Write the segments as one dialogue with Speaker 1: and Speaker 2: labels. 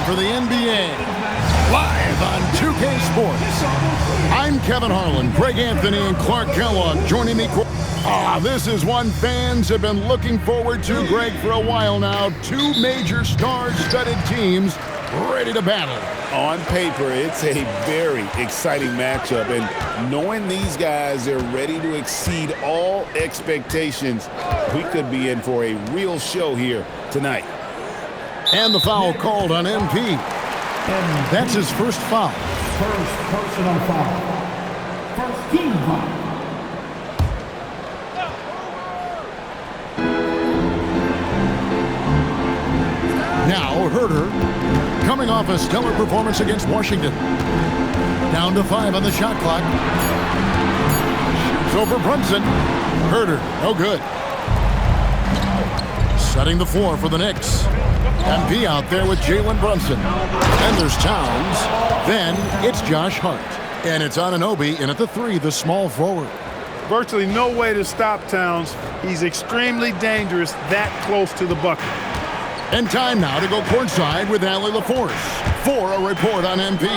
Speaker 1: for the NBA. Live on 2K Sports. I'm Kevin Harlan, Greg Anthony, and Clark Kellogg joining me. This is one fans have been looking forward to, Greg, for a while now. Two major star-studded teams ready to battle.
Speaker 2: On paper, it's a very exciting matchup, and knowing these guys are ready to exceed all expectations, we could be in for a real show here tonight.
Speaker 1: And the foul called on MP. That's his first foul.
Speaker 3: First personal foul. First team foul.
Speaker 1: Now Herder, coming off a stellar performance against Washington. Down to 5 on the shot clock. Shoots over Brunson. Herder, no good. Setting the floor for the Knicks. MP out there with Jalen Brunson. Then there's Towns. Then it's Josh Hart. And it's Anunoby in at the 3, the small forward.
Speaker 4: Virtually no way to stop Towns. He's extremely dangerous that close to the bucket.
Speaker 1: And time now to go courtside with Allie LaForce for a report on MP.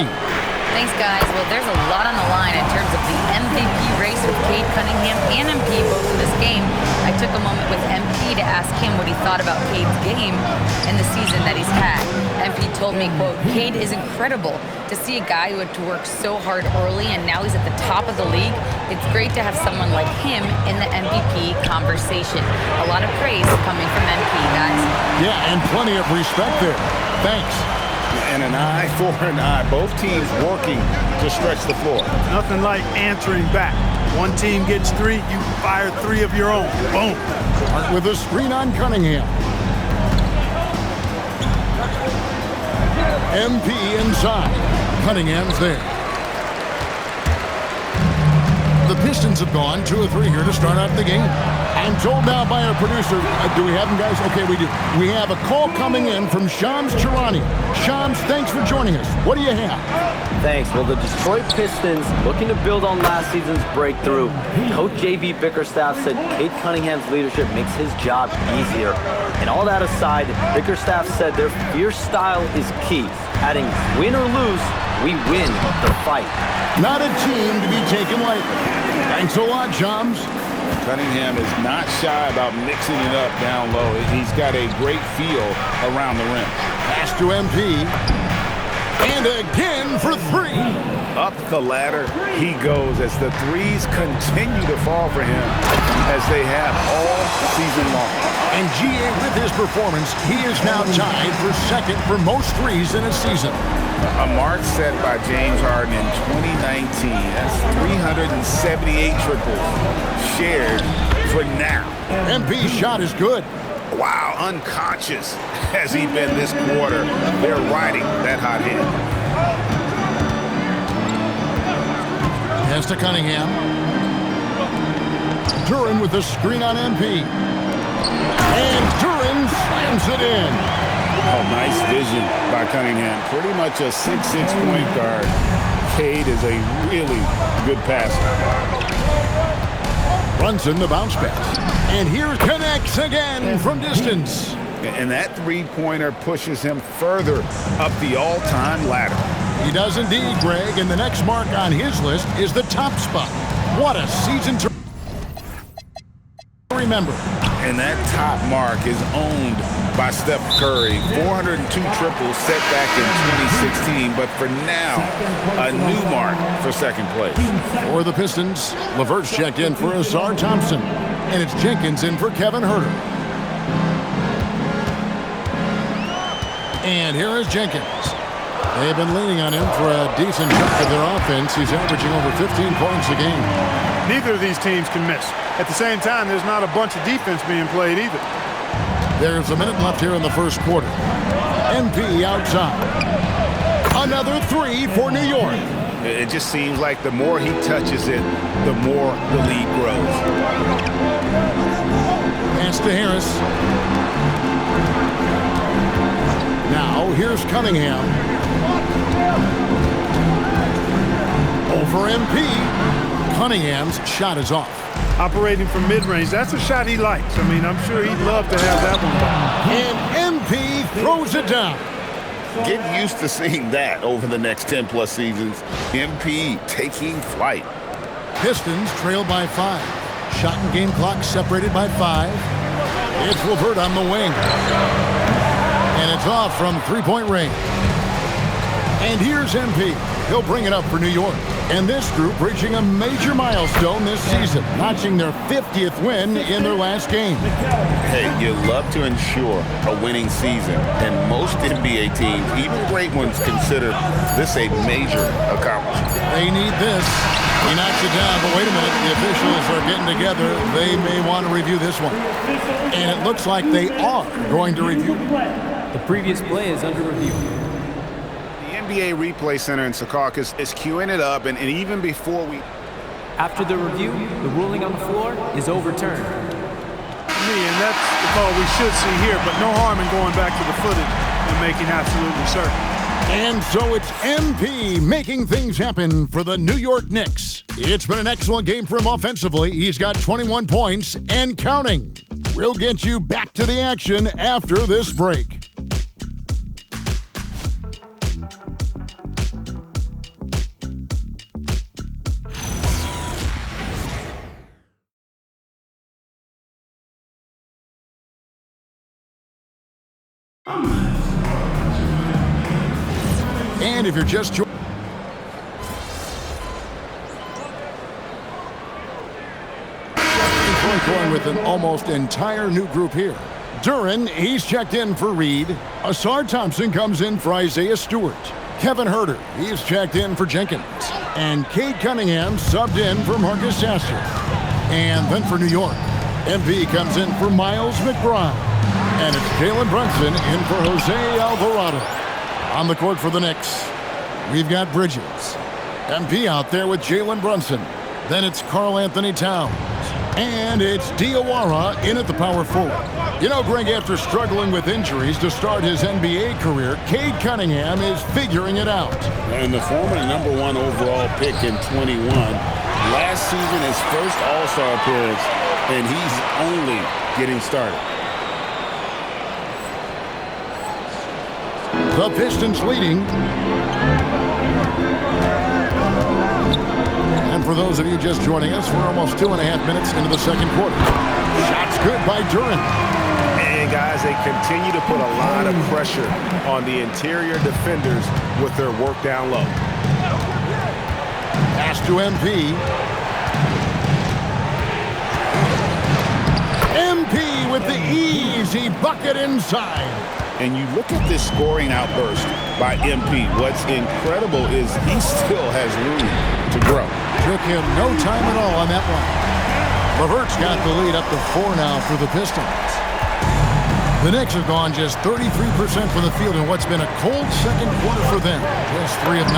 Speaker 5: Thanks, guys. Well, there's a lot on the line in terms of the MVP race with Cade Cunningham and MP both in this game. I took a moment with MP to ask him what he thought about Cade's game and the season that he's had. MP told me, quote, "Cade is incredible. To see a guy who had to work so hard early and now he's at the top of the league, it's great to have someone like him in the MVP conversation." A lot of praise coming from MP, guys.
Speaker 1: Yeah, and plenty of respect there. Thanks.
Speaker 2: And an eye for an eye. Both teams working to stretch the floor.
Speaker 4: Nothing like answering back. One team gets 3, you fire 3 of your own. Boom.
Speaker 1: Hart with a screen on Cunningham. MP inside. Cunningham's there. The Pistons have gone 2 of 3 here to start out the game. I'm told now by our producer, do we have them, guys? Okay, we do. We have a call coming in from Shams Charania. Shams, thanks for joining us. What do you have?
Speaker 6: Thanks. Well, the Detroit Pistons, looking to build on last season's breakthrough. Coach J.B. Bickerstaff said Cade Cunningham's leadership makes his job easier. And all that aside, Bickerstaff said their fierce style is key, adding win or lose, we win the fight.
Speaker 1: Not a team to be taken lightly. Thanks a lot, Shams.
Speaker 2: Cunningham is not shy about mixing it up down low. He's got a great feel around the rim.
Speaker 1: Pass to MP. And again for 3.
Speaker 2: Up the ladder he goes as the threes continue to fall for him as they have all season long.
Speaker 1: And GA, with his performance, he is now tied for second for most threes in a season.
Speaker 2: A mark set by James Harden in 2019. That's 378 triples shared for now.
Speaker 1: MP's shot is good.
Speaker 2: Wow, unconscious has he been this quarter. They're riding that hot hand.
Speaker 1: Pass to Cunningham. Duren with the screen on MP. And Duren slams it in.
Speaker 2: Oh, nice vision by Cunningham. Pretty much a 6'6" point guard. Cade is a really good passer.
Speaker 1: Brunson the bounce pass. And here connects again from distance.
Speaker 2: And that three-pointer pushes him further up the all-time ladder.
Speaker 1: He does indeed, Greg. And the next mark on his list is the top spot. What a season to remember.
Speaker 2: And that top mark is owned by Steph Curry. 402 triples set back in 2016, but for now, a new mark for second place.
Speaker 1: For the Pistons, LeVert's checked in for Azar Thompson, and it's Jenkins in for Kevin Herter. And here is Jenkins. They've been leaning on him for a decent chunk of their offense. He's averaging over 15 points a game.
Speaker 4: Neither of these teams can miss. At the same time, there's not a bunch of defense being played either.
Speaker 1: There's a minute left here in the first quarter. MP outside. Another 3 for New York.
Speaker 2: It just seems like the more he touches it, the more the lead grows.
Speaker 1: Pass to Harris. Now here's Cunningham. Over MP. Cunningham's shot is off.
Speaker 4: Operating from mid-range, that's a shot he likes. I mean, I'm sure he'd love to have that one back.
Speaker 1: And MP throws it down.
Speaker 2: get used to seeing that over the next 10-plus seasons. MP taking flight.
Speaker 1: Pistons trail by 5. Shot and game clock separated by 5. It's LeVert on the wing. And it's off from three-point range. And here's MP. He'll bring it up for New York. And this group reaching a major milestone this season, notching their 50th win in their last game.
Speaker 2: Hey, you love to ensure a winning season, and most NBA teams, even great ones, consider this a major accomplishment.
Speaker 1: They need this. He knocks it down, but wait a minute. The officials are getting together. They may want to review this one. And it looks like they are going to review.
Speaker 7: The previous play is under review.
Speaker 2: NBA Replay Center in Secaucus is queuing it up, and even before we...
Speaker 7: After the review, the ruling on the floor is overturned.
Speaker 4: And that's the call we should see here, but no harm in going back to the footage and making absolutely certain.
Speaker 1: And so it's MP making things happen for the New York Knicks. It's been an excellent game for him offensively. He's got 21 points and counting. We'll get you back to the action after this break. And if you're just joining, with an almost entire new group here. Duren, he's checked in for Reed. Asar Thompson comes in for Isaiah Stewart. Kevin Huerter, he's checked in for Jenkins. And Cade Cunningham subbed in for Marcus Sasser. And then for New York, MP comes in for Miles McBride. And it's Jalen Brunson in for Jose Alvarado. On the court for the Knicks, we've got Bridges. MP out there with Jalen Brunson. Then it's Karl Anthony Towns. And it's Diawara in at the power forward. You know, Greg, after struggling with injuries to start his NBA career, Cade Cunningham is figuring it out.
Speaker 2: And the former #1 overall pick in 21. Last season, his first All-Star appearance, and he's only getting started.
Speaker 1: The Pistons leading. And for those of you just joining us, we're almost 2.5 minutes into the second quarter. Shots good by Duren.
Speaker 2: And guys, they continue to put a lot of pressure on the interior defenders with their work down low.
Speaker 1: Pass to MP. MP with the easy bucket inside.
Speaker 2: And you look at this scoring outburst by MP. What's incredible is he still has room to grow.
Speaker 1: Took him no time at all on that one. LeVert's got the lead up to 4 now for the Pistons. The Knicks have gone just 33% from the field in what's been a cold second quarter for them. Just 3 of 9.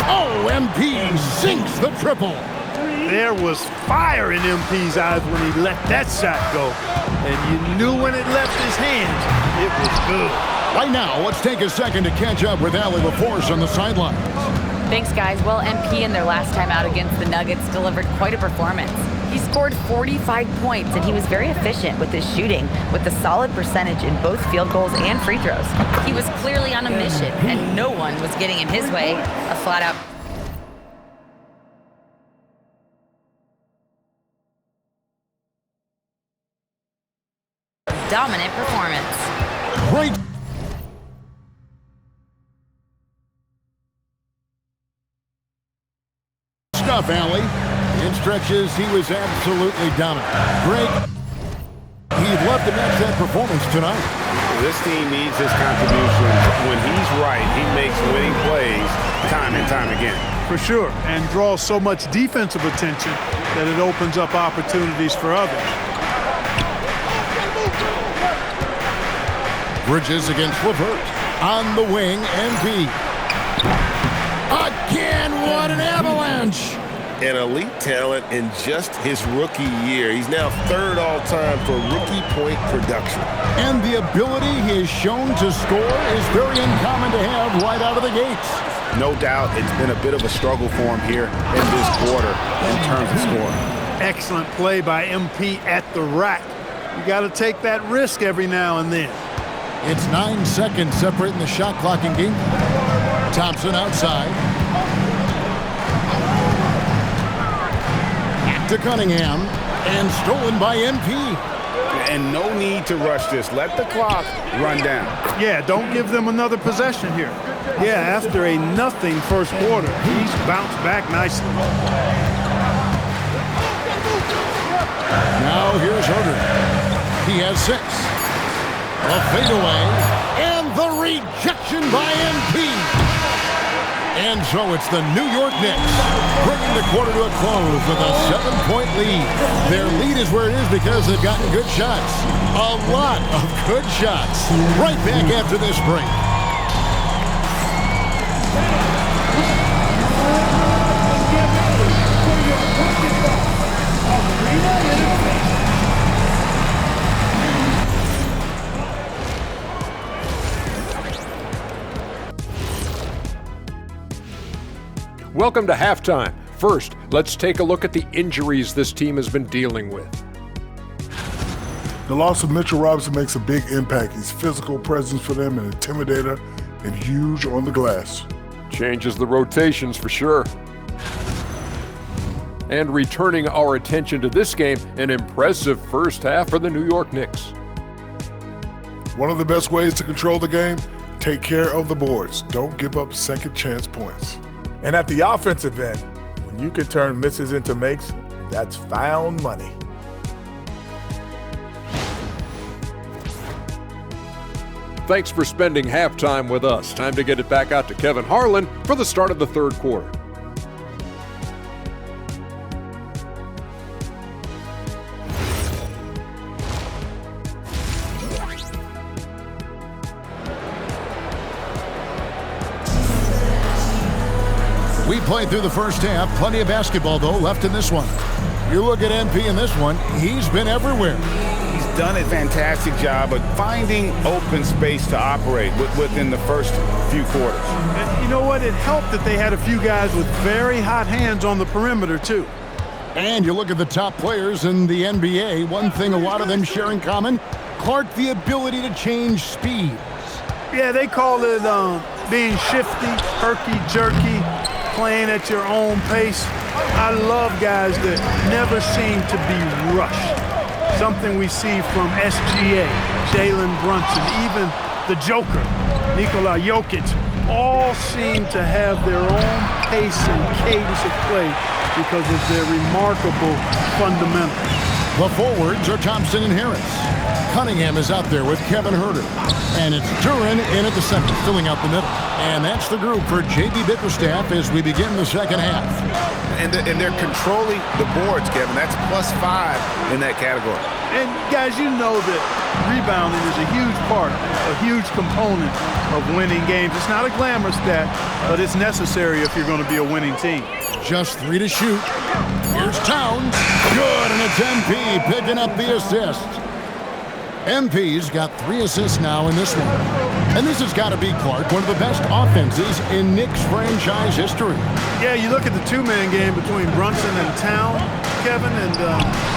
Speaker 1: Oh, MP sinks the triple.
Speaker 4: There was fire in MP's eyes when he let that shot go. And you knew when it left his hands, it was good.
Speaker 1: Right now, let's take a second to catch up with Allie LaForce on the sidelines.
Speaker 5: Thanks, guys. Well, MP in their last time out against the Nuggets delivered quite a performance. He scored 45 points, and he was very efficient with his shooting, with a solid percentage in both field goals and free throws. He was clearly on a mission, and no one was getting in his way. A flat-out dominant performance.
Speaker 1: Great stuff, Allie. In stretches, he was absolutely dominant. Greg, he'd love to match that performance tonight.
Speaker 2: This team needs his contribution. When he's right, he makes winning plays time and time again.
Speaker 4: For sure, and draws so much defensive attention that it opens up opportunities for others.
Speaker 1: Bridges against LeVert. On the wing, MP. Again, what an avalanche!
Speaker 2: An elite talent in just his rookie year. He's now 3rd all-time for rookie point production.
Speaker 1: And the ability he has shown to score is very uncommon to have right out of the gates.
Speaker 2: No doubt it's been a bit of a struggle for him here in this quarter in terms of scoring.
Speaker 4: Excellent play by MP at the rack. You got to take that risk every now and then.
Speaker 1: It's 9 seconds separating the shot clock and game. Thompson outside. Back to Cunningham. And stolen by MP.
Speaker 2: And no need to rush this. Let the clock run down.
Speaker 4: Yeah, don't give them another possession here. Yeah, after a nothing first quarter, he's bounced back nicely.
Speaker 1: Now here's Herder. He has 6. A fadeaway. And the rejection by MP. And so it's the New York Knicks bringing the quarter to a close with a 7-point lead. Their lead is where it is because they've gotten good shots. A lot of good shots. Right back after this break.
Speaker 8: Welcome to halftime. First, let's take a look at the injuries this team has been dealing with.
Speaker 9: The loss of Mitchell Robinson makes a big impact. He's a physical presence for them, an intimidator, and huge on the glass.
Speaker 8: Changes the rotations for sure. And returning our attention to this game, an impressive first half for the New York Knicks.
Speaker 9: One of the best ways to control the game, take care of the boards. Don't give up second chance points.
Speaker 10: And at the offensive end, when you can turn misses into makes, that's found money.
Speaker 8: Thanks for spending halftime with us. Time to get it back out to Kevin Harlan for the start of the third quarter.
Speaker 1: We played through the first half. Plenty of basketball, though, left in this one. You look at MP in this one, he's been everywhere.
Speaker 2: He's done a fantastic job of finding open space to operate within the first few quarters.
Speaker 4: And you know what? It helped that they had a few guys with very hot hands on the perimeter, too.
Speaker 1: And you look at the top players in the NBA, one thing a lot of them share in common, Clark, the ability to change speeds.
Speaker 4: Yeah, they call it being shifty, herky-jerky, playing at your own pace. I love guys that never seem to be rushed. Something we see from SGA, Jalen Brunson, even the Joker, Nikola Jokic, all seem to have their own pace and cadence of play because of their remarkable fundamentals.
Speaker 1: The forwards are Thompson and Harris. Cunningham is out there with Kevin Herder. And it's Duren in at the center, filling out the middle. And that's the group for J.B. Bickerstaff as we begin the second half.
Speaker 2: And they're controlling the boards, Kevin. That's +5 in that category.
Speaker 4: And guys, you know that rebounding is a huge part, a huge component of winning games. It's not a glamour stat, but it's necessary if you're going to be a winning team.
Speaker 1: Just 3 to shoot. Here's Towns. Good, and it's MP picking up the assist. MP's got 3 assists now in this one. And this has got to be, Clark, one of the best offenses in Knicks franchise history.
Speaker 4: Yeah, you look at the two-man game between Brunson and Towns, Kevin, and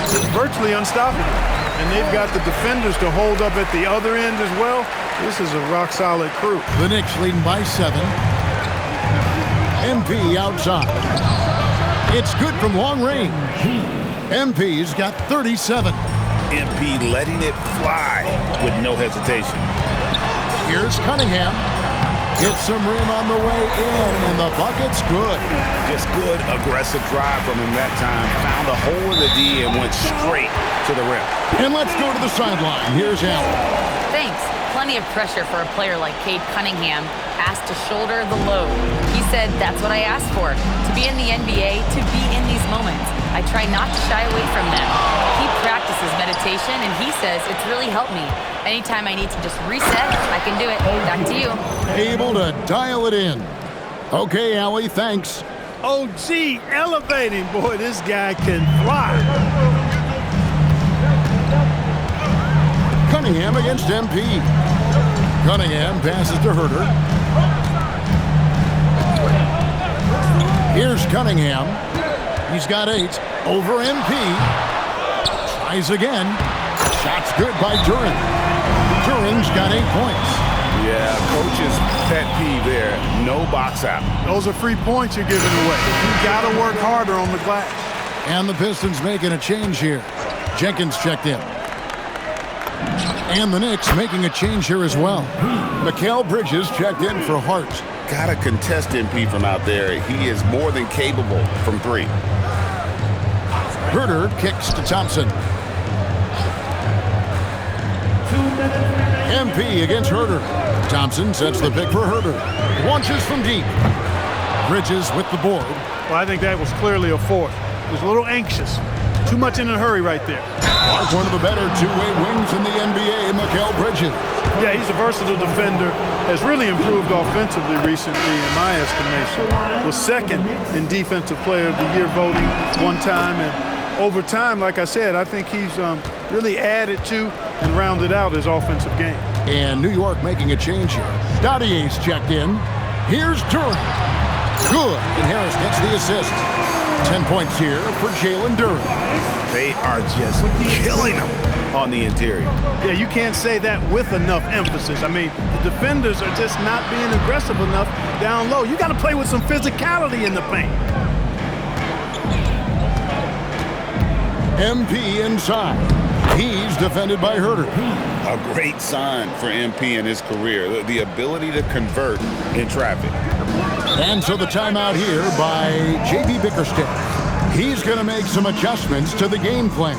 Speaker 4: it's virtually unstoppable. And they've got the defenders to hold up at the other end as well. This is a rock-solid crew.
Speaker 1: The Knicks leading by 7. MP outside. It's good from long range. MP's got 37.
Speaker 2: MP letting it fly with no hesitation.
Speaker 1: Here's Cunningham. Gets some room on the way in, and the bucket's good.
Speaker 2: Just good, aggressive drive from him that time. Found a hole in the D and went straight to the rim.
Speaker 1: And let's go to the sideline. Here's Allen.
Speaker 5: Thanks. Plenty of pressure for a player like Cade Cunningham, asked to shoulder the load. He said, that's what I asked for, to be in the NBA, to be in these moments. I try not to shy away from them. He practices meditation, and he says it's really helped me. Anytime I need to just reset, I can do it. Back to you.
Speaker 1: Able to dial it in. Okay, Allie, thanks.
Speaker 4: Oh, gee, elevating. Boy, this guy can fly.
Speaker 1: Cunningham against MP. Cunningham passes to Herder. Here's Cunningham. He's got 8 over MP. Tries again. Shot's good by Duren. Duren's got 8 points.
Speaker 2: Yeah, coach's pet peeve there. No box out.
Speaker 4: Those are free points you're giving away. You got to work harder on the glass.
Speaker 1: And the Pistons making a change here. Jenkins checked in. And the Knicks making a change here as well. Mikal Bridges checked in for Hart.
Speaker 2: Got to contest MP from out there. He is more than capable from 3.
Speaker 1: Herter kicks to Thompson. MP against Herter. Thompson sets the pick for Herter. Launches from deep. Bridges with the board.
Speaker 4: Well, I think that was clearly a fourth. He was a little anxious. Too much in a hurry right there.
Speaker 1: Clark, one of the better two-way wings in the NBA, Mikal Bridges.
Speaker 4: Yeah, he's a versatile defender. Has really improved offensively recently, in my estimation. Was second in Defensive Player of the Year voting one time. And over time, like I said, I think he's really added to and rounded out his offensive game.
Speaker 1: And New York making a change here. Dottier's checked in. Here's Duren. Good. And Harris gets the assist. 10 points here for Jalen Duren.
Speaker 2: They are just killing him on the interior.
Speaker 4: Yeah, you can't say that with enough emphasis. I mean, the defenders are just not being aggressive enough down low. You got to play with some physicality in the paint.
Speaker 1: MP inside. He's defended by Herter.
Speaker 2: A great sign for MP in his career, the ability to convert in traffic.
Speaker 1: And so the timeout here by J.B. Bickerstaff. He's going to make some adjustments to the game plan.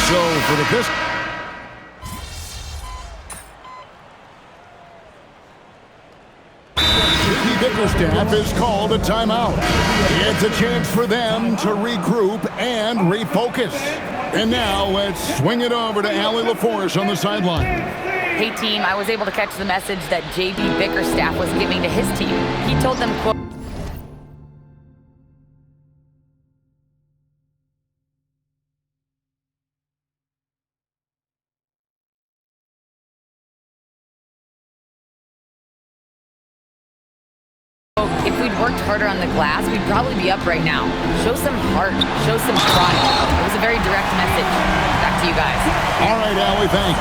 Speaker 1: So for the Pistons. Bickerstaff is called a timeout. It's a chance for them to regroup and refocus. And now let's swing it over to Allie LaForce on the sideline.
Speaker 5: Hey team, I was able to catch the message that J.B. Bickerstaff was giving to his team. He told them, quote, if we'd worked harder on the glass, we'd probably be up right now. Show some heart. Show some pride. It was a very direct message. Back to you guys.
Speaker 1: All right, Allie, thanks.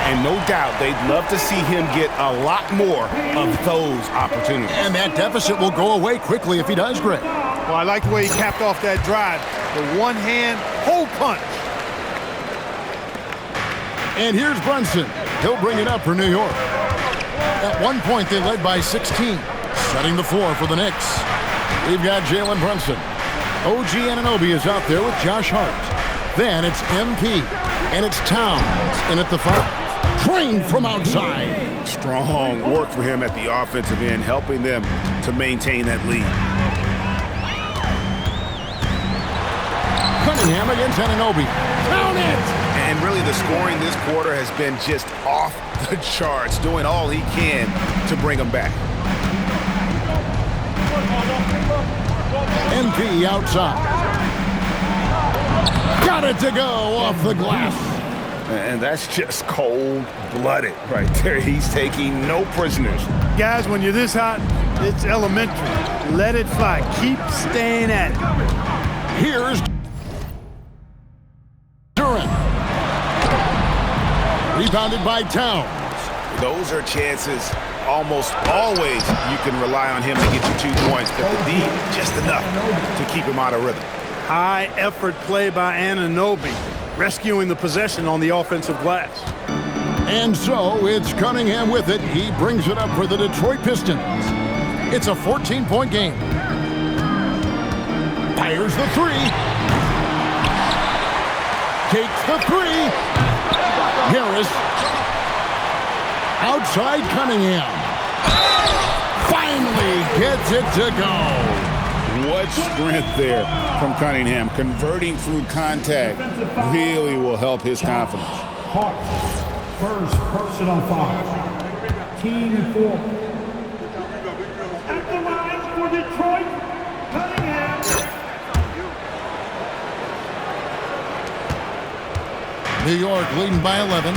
Speaker 2: And no doubt they'd love to see him get a lot more of those opportunities.
Speaker 1: And that deficit will go away quickly if he does, Greg.
Speaker 4: Well, I like the way he capped off that drive. The one-hand hole punch.
Speaker 1: And here's Brunson. He'll bring it up for New York. At one point, they led by 16. Setting the floor for the Knicks. We've got Jalen Brunson. OG Anunoby is out there with Josh Hart. Then it's MP. And it's Towns. And at the foul, trained from outside.
Speaker 2: Strong work for him at the offensive end, helping them to maintain that lead.
Speaker 1: Cunningham against Anunoby. Count it!
Speaker 2: And really the scoring this quarter has been just off the charts, doing all he can to bring them back.
Speaker 1: MP outside. Got it to go off the glass.
Speaker 2: And that's just cold-blooded right there. He's taking no prisoners.
Speaker 4: Guys, when you're this hot, it's elementary. Let it fly. Keep staying at it.
Speaker 1: Here's Duren. Rebounded by Towns.
Speaker 2: Those are chances almost always you can rely on him to get you 2 points, but the D, just enough to keep him out of rhythm.
Speaker 4: High effort play by Anunoby, rescuing the possession on the offensive glass.
Speaker 1: And so it's Cunningham with it. He brings it up for the Detroit Pistons. It's a 14-point game. Fires the three. Takes the three. Harris. Outside Cunningham. Finally gets it to go.
Speaker 2: What strength there from Cunningham. Converting through contact really will help his confidence.
Speaker 3: Hart, first personal foul. Team 4. At the line for Detroit, Cunningham.
Speaker 1: New York leading by 11.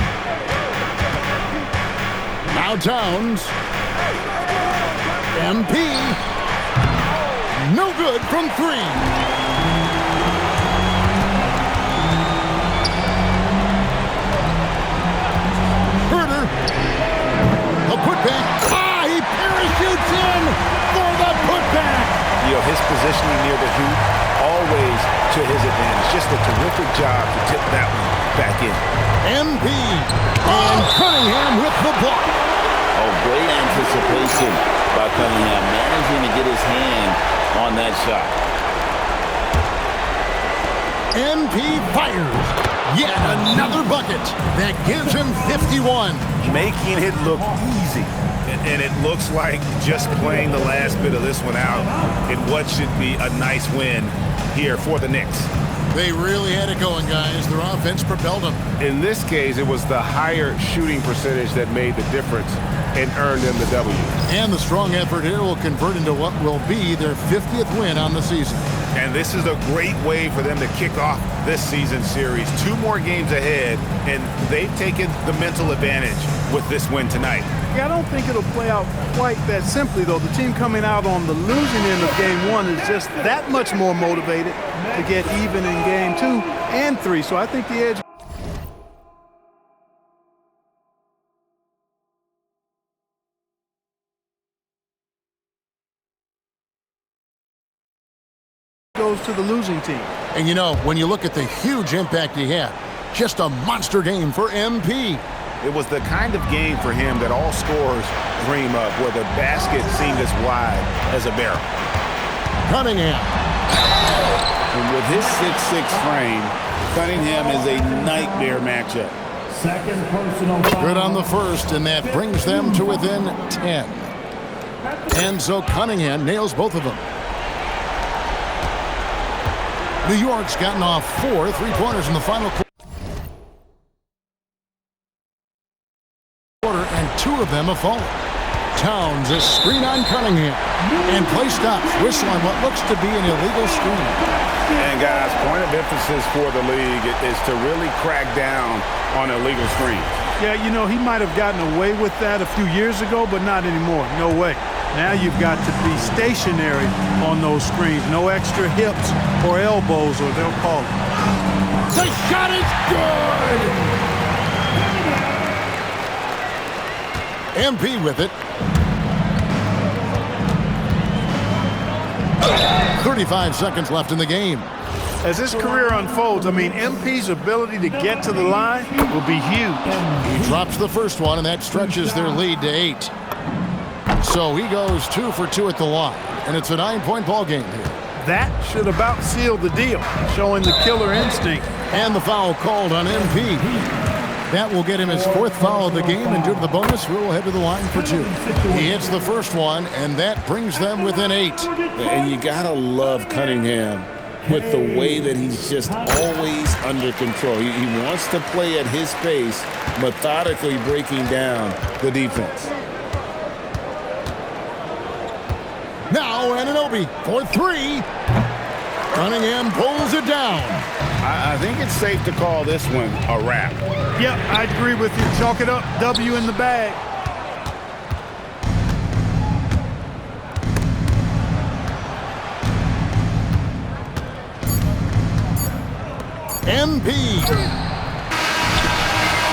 Speaker 1: Now Towns. MP. No good from 3. Herder. A putback. He parachutes in for the putback.
Speaker 2: His positioning near the hoop, always to his advantage. Just a terrific job to tip that one back in.
Speaker 1: MP. And Cunningham with the block.
Speaker 11: Oh, great anticipation by Cunningham, managing to get his hand on that shot.
Speaker 1: MP fires. Yet another bucket. That gives him 51.
Speaker 2: Making it look easy. And it looks like just playing the last bit of this one out in what should be a nice win here for the Knicks.
Speaker 1: They really had it going, guys. Their offense propelled them.
Speaker 2: In this case, it was the higher shooting percentage that made the difference and earned them the W.
Speaker 1: And the strong effort here will convert into what will be their 50th win on the season.
Speaker 2: And this is a great way for them to kick off this season series. 2 more games ahead, and they've taken the mental advantage with this win tonight.
Speaker 4: Yeah, I don't think it'll play out quite that simply, though. The team coming out on the losing end of game 1 is just that much more motivated to get even in game 2 and 3. So I think the edge goes to the losing team.
Speaker 1: And when you look at the huge impact he had, just a monster game for MP.
Speaker 2: It was the kind of game for him that all scorers dream of, where the basket seemed as wide as a barrel.
Speaker 1: Cunningham.
Speaker 2: And with his 6'6" frame, Cunningham is a nightmare matchup.
Speaker 3: Second personal foul.
Speaker 1: Good on the first, and that brings them to within 10. And so Cunningham nails both of them. New York's gotten off 4 3-pointers in the final quarter, and 2 of them have fallen. Towns, a screen on Cunningham, and play stops. Whistle on what looks to be an illegal screen.
Speaker 2: And guys, point of emphasis for the league is to really crack down on illegal screens.
Speaker 4: Yeah, he might have gotten away with that a few years ago, but not anymore. No way. Now you've got to be stationary on those screens. No extra hips or elbows, or they'll call it.
Speaker 1: The shot is good! MP with it. 35 seconds left in the game.
Speaker 4: As his career unfolds, MP's ability to get to the line will be huge.
Speaker 1: He drops the first one, and that stretches their lead to 8. So he goes 2 for 2 at the line, and it's a 9-point ball game here.
Speaker 4: That should about seal the deal, showing the killer instinct.
Speaker 1: And the foul called on MP. That will get him his 4th foul of the game, and due to the bonus rule, head to the line for 2. He hits the first one, and that brings them within 8.
Speaker 2: And you gotta love Cunningham with the way that he's just always under control. He wants to play at his pace, methodically breaking down the defense.
Speaker 1: Now Anunoby for 3. Cunningham pulls it down.
Speaker 2: I think it's safe to call this one a wrap.
Speaker 4: Yep, I agree with you. Chalk it up. W in the bag.
Speaker 1: MP.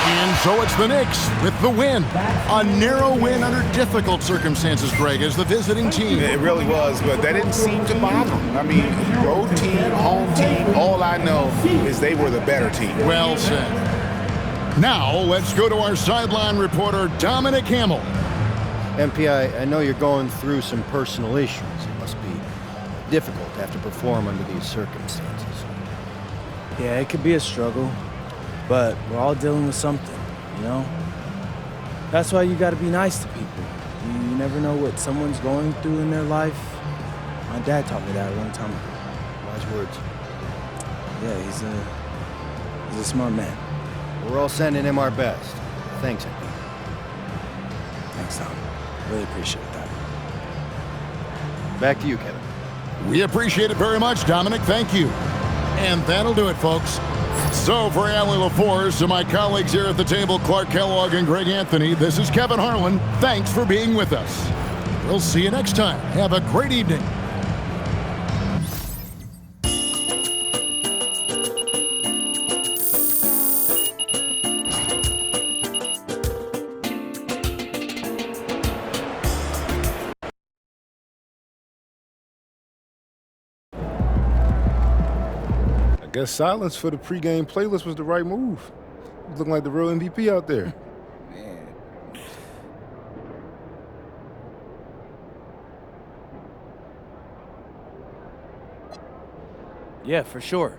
Speaker 1: And so it's the Knicks with the win. A narrow win under difficult circumstances, Greg, as the visiting team.
Speaker 2: It really was, but that didn't seem to bother them. Road team, home team, all I know is they were the better team.
Speaker 1: Well said. Now, let's go to our sideline reporter, Dominic Hamill.
Speaker 12: MP, I know you're going through some personal issues. It must be difficult to have to perform under these circumstances.
Speaker 13: Yeah, it could be a struggle, but we're all dealing with something, That's why you gotta be nice to people. You never know what someone's going through in their life. My dad taught me that a long time ago.
Speaker 12: Wise words.
Speaker 13: Yeah, he's a smart man.
Speaker 12: We're all sending him our best. Thanks, MP.
Speaker 13: Thanks, Tom. Really appreciate that.
Speaker 12: Back to you, Kevin.
Speaker 1: We appreciate it very much, Dominic. Thank you. And that'll do it, folks. So for Allie LaForce and my colleagues here at the table, Clark Kellogg and Greg Anthony, this is Kevin Harlan. Thanks for being with us. We'll see you next time. Have a great evening.
Speaker 10: I guess silence for the pregame playlist was the right move. He's looking like the real MVP out there.
Speaker 13: Yeah, for sure.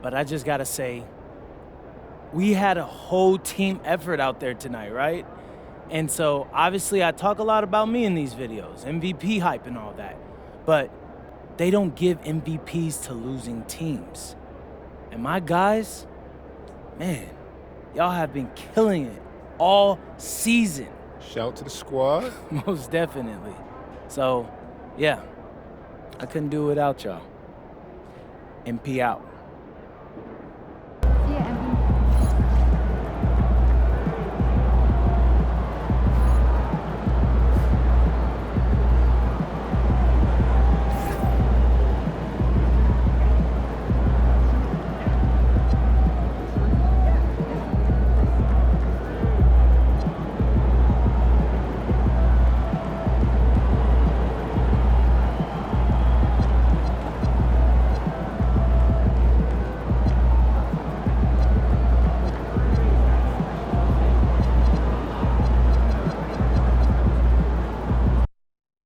Speaker 13: But I just gotta say, we had a whole team effort out there tonight, right? And so obviously I talk a lot about me in these videos, MVP hype and all that. But they don't give MVPs to losing teams. And my guys, man, y'all have been killing it all season.
Speaker 10: Shout to the squad.
Speaker 13: Most definitely. So, yeah, I couldn't do it without y'all. MP out.